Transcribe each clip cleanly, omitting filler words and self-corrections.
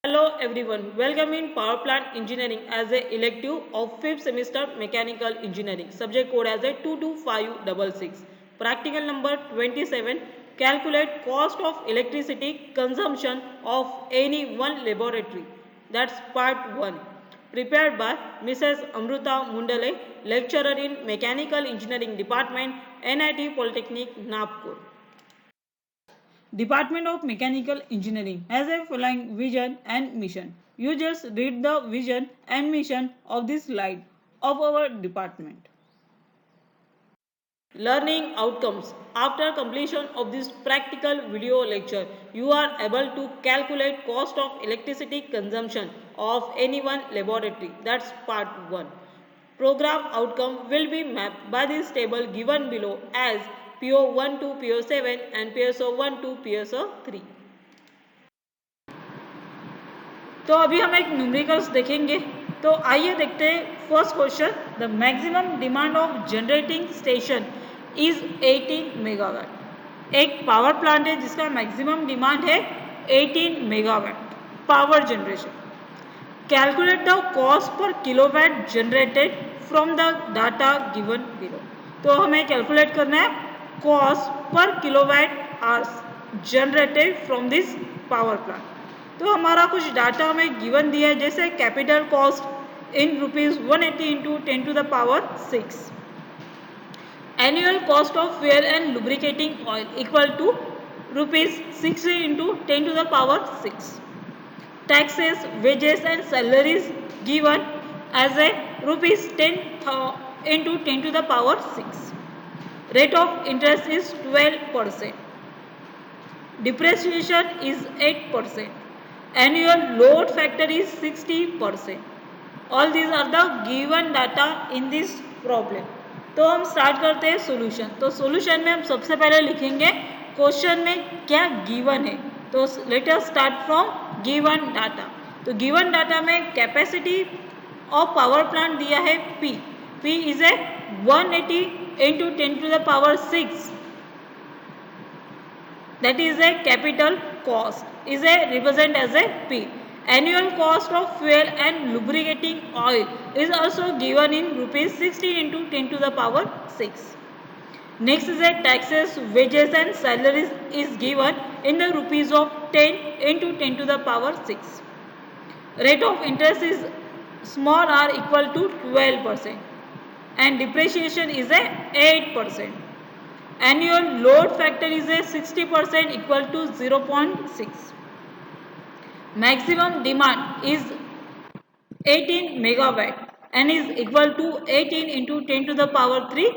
Hello everyone, welcome in Power Plant Engineering as a elective of 5th semester Mechanical Engineering. Subject code as a 22566. Practical number 27. Calculate cost of electricity consumption of any one laboratory. That's part 1. Prepared by Mrs. Amruta Mundale, lecturer in Mechanical Engineering Department, NIT Polytechnic, Nagpur. Department of Mechanical Engineering has a following vision and mission. You just read the vision and mission of this slide of our department. Learning outcomes. After completion of this practical video lecture, you are able to calculate cost of electricity consumption of any one laboratory. That's part 1. Program outcome will be mapped by this table given below as PO1 to PO7 and PSO1 to PSO3. तो अभी हम एक numericals देखेंगे। तो आइए देखते हैं first question. The maximum demand of generating station is 18 megawatt. एक पावर प्लांट है जिसका मैक्सिमम डिमांड है 18 megawatt power generation. Calculate the cost per kilowatt generated from the data given below. तो हमें कैलकुलेट करना है cost per kilowatt hours generated from this power plant. तो हमारा कुछ डाटा हमें गिवन दिया है, जैसे capital cost in rupees 180 into 10 to the power 6, annual cost of fuel and lubricating oil equal to rupees 60 into 10 to the power 6, taxes wages and salaries given as a rupees 10 into 10 to the power 6, rate of interest is 12%, depreciation is 8%, annual load factor is 60%. All these are the given data in this problem. तो हम start करते हैं solution. तो solution में हम सबसे पहले लिखेंगे क्वेश्चन में क्या गिवन है। तो let us start from given data. तो गिवन डाटा में कैपेसिटी ऑफ पावर प्लांट दिया है P is a 180 into 10 to the power 6, that is a capital cost, is a represent as a P. Annual cost of fuel and lubricating oil is also given in rupees 60 into 10 to the power 6. Next is a taxes, wages and salaries is given in the rupees of 10 into 10 to the power 6. Rate of interest is small r equal to 12% and depreciation is a 8%. Annual load factor is a 60% equal to 0.6. Maximum demand is 18 megawatt and is equal to 18 into 10 to the power 3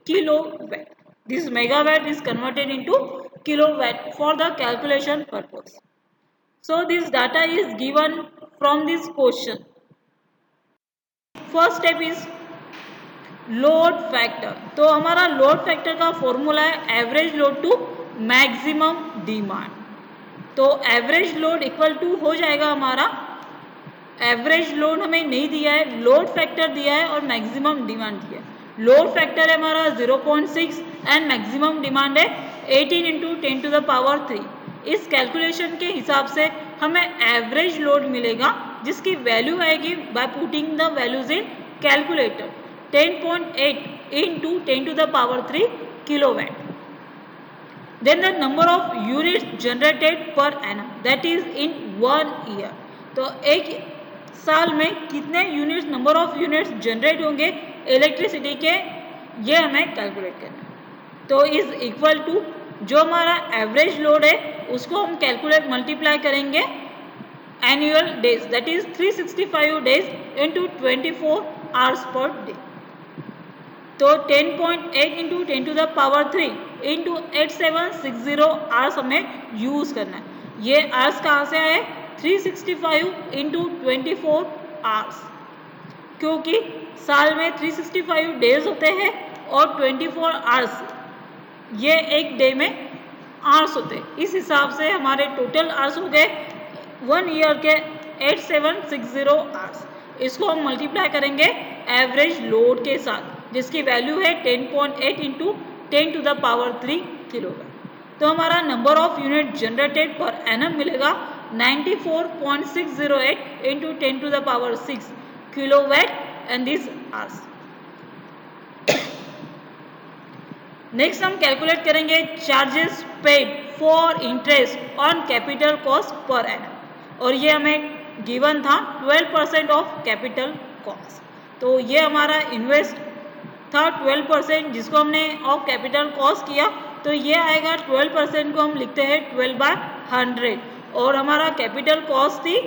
kilowatt. This megawatt is converted into kilowatt for the calculation purpose. So this data is given from this question. First step is load factor. तो हमारा load factor का formula है average load to maximum demand. तो average load equal to हो जाएगा हमारा, average load हमें नहीं दिया है, लोड फैक्टर दिया है और मैक्सिमम डिमांड दिया है। लोड फैक्टर है हमारा 0.6 एंड मैक्सिमम डिमांड है 18 इंटू 10 टू द पावर 3। इस कैलकुलेशन के हिसाब से हमें एवरेज लोड मिलेगा जिसकी वैल्यू आएगी by putting the values in calculator. 10.8 into 10 to the power 3 kilowatt. Then the number of units generated per annum, that is in 1 year. तो एक साल में कितने units, number of units generate होंगे electricity के, ये हमें कैलकुलेट करना है। तो इज इक्वल टू जो हमारा एवरेज लोड है उसको हम कैलकुलेट मल्टीप्लाई करेंगे annual days, that is 365 days into 24 hours per day. तो 10.8 into 10 to the power 3 into 8760 hours हमें यूज़ करना है। ये आवर्स कहाँ से आए? 365 इंटू 24 आवर्स, क्योंकि साल में 365 डेज होते हैं और 24 आवर्स ये एक डे में आवर्स होते हैं। इस हिसाब से हमारे टोटल आवर्स हो गए 1 ईयर के 8760 आवर्स। इसको हम मल्टीप्लाई करेंगे एवरेज लोड के साथ जिसकी वैल्यू है 10.8 into 10 to the power 3 kilowatt. तो हमारा नंबर ऑफ यूनिट जनरेटेड पर एनम मिलेगा 94.608 into 10 to the power 6 kilowatt and these hours. Next हम कैलकुलेट करेंगे charges paid for interest on capital cost per annum, और ये हमें गिवन था 12% ऑफ कैपिटल कॉस्ट। तो ये हमारा इन्वेस्ट था 12%, जिसको हमने ऑफ कैपिटल कॉस्ट किया, तो ये आएगा 12% को हम लिखते हैं 12/100, और हमारा कैपिटल कॉस्ट थी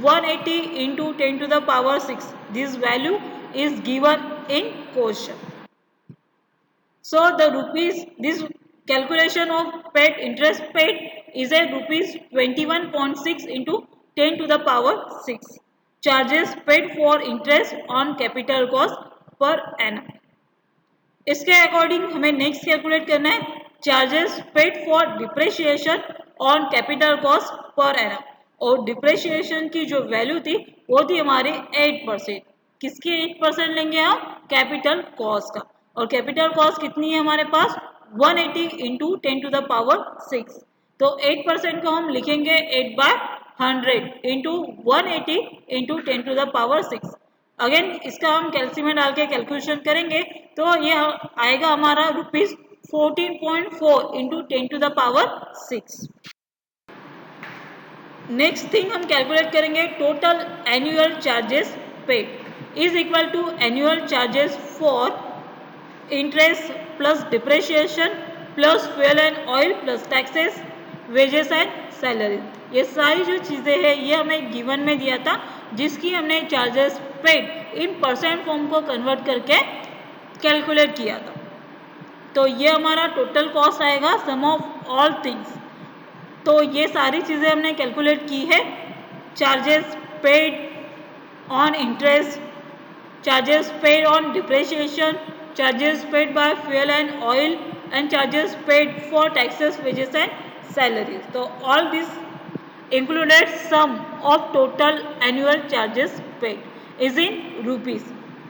180 into 10 to the power 6. This value is given in question. So the rupees, this calculation of paid interest paid is a rupees 21.6 into 10 to the power 6 charges paid for interest on capital cost per annum. इसके according हमें next calculate करना है charges paid for depreciation on capital cost per annum, और depreciation की जो value थी वो थी हमारी 8%. किसकी 8% लेंगे हम? कैपिटल कॉस्ट का. और कैपिटल कॉस्ट कितनी है हमारे पास? 180 इंटू 10 to the power 6. तो 8% को हम लिखेंगे 8/100 into 180 into 10 to the power 6. Again इसका हम कैल्सी में डाल के कैलकुलेशन करेंगे तो ये आएगा हमारा rupees 14.4 into 10 to the power 6. Next thing हम कैलकुलेट करेंगे total annual charges paid is equal to annual charges for interest plus depreciation plus fuel and oil plus taxes wages and salary. ये सारी जो चीज़ें हैं ये हमें गिवन में दिया था, जिसकी हमने charges paid in percent form को कन्वर्ट करके कैलकुलेट किया था. तो ये हमारा टोटल कॉस्ट आएगा सम ऑफ ऑल थिंग्स. तो ये सारी चीज़ें हमने कैलकुलेट की है. Charges paid on interest, charges paid on depreciation, charges paid by fuel and oil, and charges paid for taxes, wages and salaries. So all this included sum of total annual charges paid is in rupees.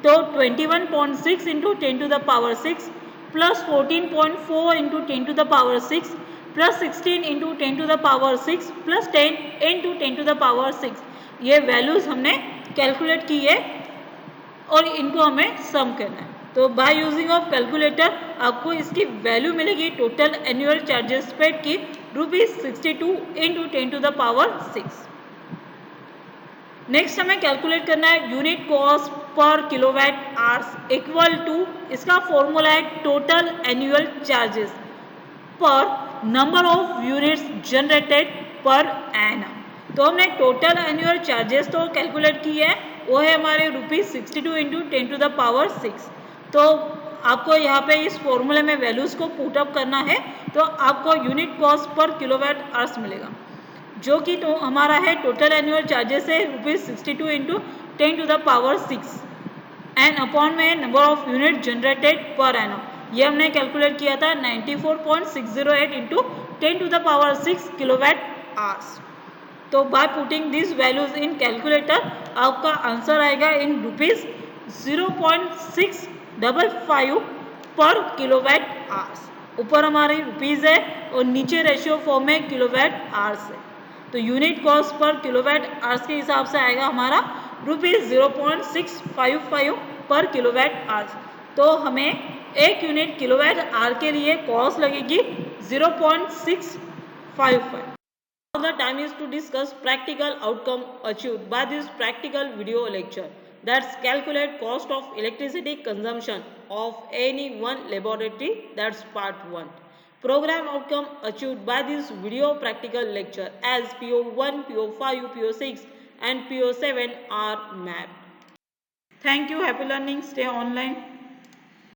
So 21.6 into 10 to the power 6 plus 14.4 into 10 to the power 6 plus 16 into 10 to the power 6 plus 10 into 10 to the power 6, ये values हमने calculate की है और इनको हमें सम करना है. तो बाय यूजिंग ऑफ कैलकुलेटर आपको इसकी वैल्यू मिलेगी टोटल एनुअल चार्जेस पेड की ₹62 into 10 to the power 6. Next हमें कैलकुलेट करना है unit cost per kilowatt hours equal to, इसका फॉर्मूला है total annual charges per number of units generated पर एनम. तो हमने टोटल एनुअल चार्जेस तो कैलकुलेट की है, वो है हमारे ₹62 इंटू 10 to the power 6. तो आपको यहाँ पे इस फॉर्मूले में वैल्यूज़ को पुट अप करना है, तो आपको unit cost per kilowatt hours मिलेगा, जो कि तो हमारा है टोटल एनुअल चार्जेस है ₹62 into 10 to the power 6 and upon में नंबर ऑफ यूनिट जनरेटेड पर एनम. ये हमने कैलकुलेट किया था 94.608 into 10 to the power 6 kilowatt hours. तो by putting this values in calculator आपका आंसर आएगा इन रुपीज 0.655 पर किलोवाट आवर्स. ऊपर हमारी रुपीज़ है और नीचे रेशियो फॉर्म में किलोवाट आवर्स है. तो unit cost per kilowatt hours के हिसाब से आएगा हमारा रुपीज 0.655 पर किलोवाट आवर्स. तो हमें एक यूनिट किलोवाट आवर के लिए कॉस्ट लगेगी 0.655. Now the time is to discuss practical outcome achieved by this practical video lecture. That's calculate cost of electricity consumption of any one laboratory. That's part 1. Program outcome achieved by this video practical lecture as PO1, PO5, PO6 and PO7 are mapped. Thank you. Happy learning. Stay online.